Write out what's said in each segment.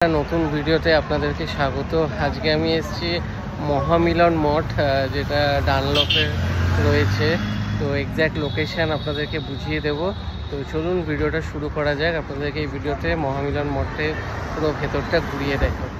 নতুন ভিডিওতে আপনাদেরকে স্বাগত। আজকে আমি এসেছি মহামিলন মঠ, যেটা ডানলপে রয়েছে। তো এক্স্যাক্ট লোকেশন আপনাদেরকে বুঝিয়ে দেব। তো চলুন ভিডিওটা শুরু করা যাক। আপনাদেরকে এই ভিডিওতে মহামিলন মঠে পুরো ভেতরটা ঘুরিয়ে দেখাবো।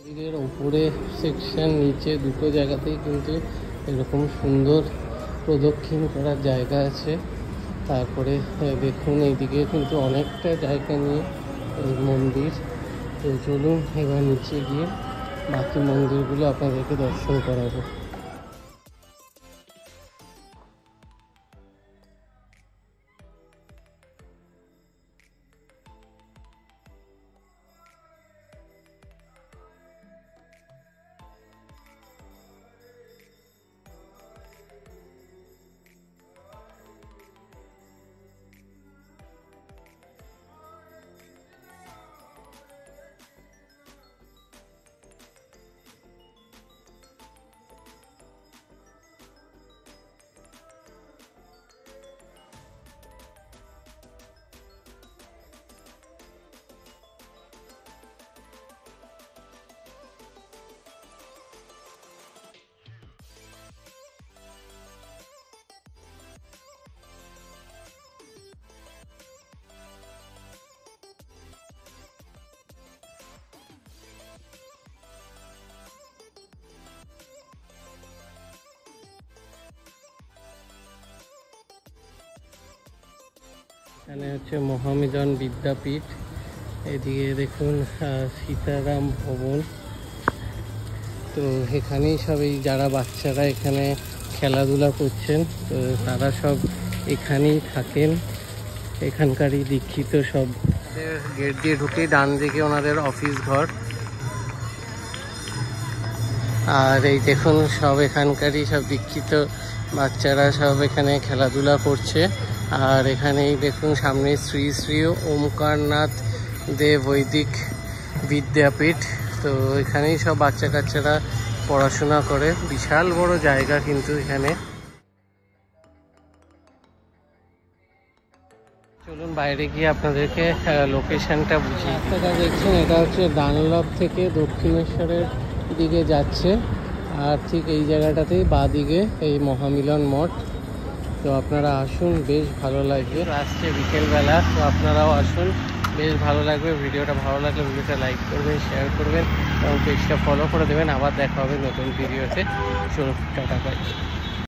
মন্দিরের উপরে সেকশন, নিচে দুটো জায়গাতেই কিন্তু এরকম সুন্দর প্রদক্ষিণ করার জায়গা আছে। তারপরে দেখুন এইদিকে কিন্তু অনেকটা জায়গা নিয়ে এই মন্দির। তো চলুন এবার নিচে গিয়ে বাকি মন্দিরগুলো আপনাদেরকে দর্শন করাবো। এখানে হচ্ছে মহামিলন বিদ্যাপীঠ। এদিকে দেখুন সীতারাম ভবন। তো এখানেই সব এই যারা বাচ্চারা এখানে খেলাধুলা করছেন, তো তারা সব এখানেই থাকেন, এখানকারই দীক্ষিত সব। গেট দিয়ে ঢুকে ডান দিকে ওনাদের অফিস ঘর। আর এই দেখুন সব এখানকারই সব দীক্ষিত বাচ্চারা সব এখানে খেলাধুলা করছে। আর এখানেই দেখুন সামনে শ্রী শ্রী ওমকারনাথ দেব বৈদিক বিদ্যাপীঠ। তো এখানেই সব বাচ্চা কাচ্চারা পড়াশোনা করে। বিশাল বড় জায়গা কিন্তু এখানে। চলুন বাইরে গিয়ে আপনাদেরকে লোকেশনটা বুঝিয়ে। রাস্তাটা দেখছেন, এটা হচ্ছে ডানলপ থেকে দক্ষিণেশ্বরের দিকে যাচ্ছে। আর ঠিক এই জায়গাটাতেই বাঁ দিকে এই মহামিলন মঠ। তো আপনারা আসুন, বেশ ভালো লাগবে। আসছে বিকেলবেলা, তো আপনারাও আসুন, বেশ ভালো লাগবে। ভিডিওটা ভালো লাগলে ভিডিওটা লাইক করবেন, শেয়ার করবেন এবং পেজটা ফলো করে দেবেন। আবার দেখা হবে নতুন ভিডিওতে। চলুন, টাটা, বাই।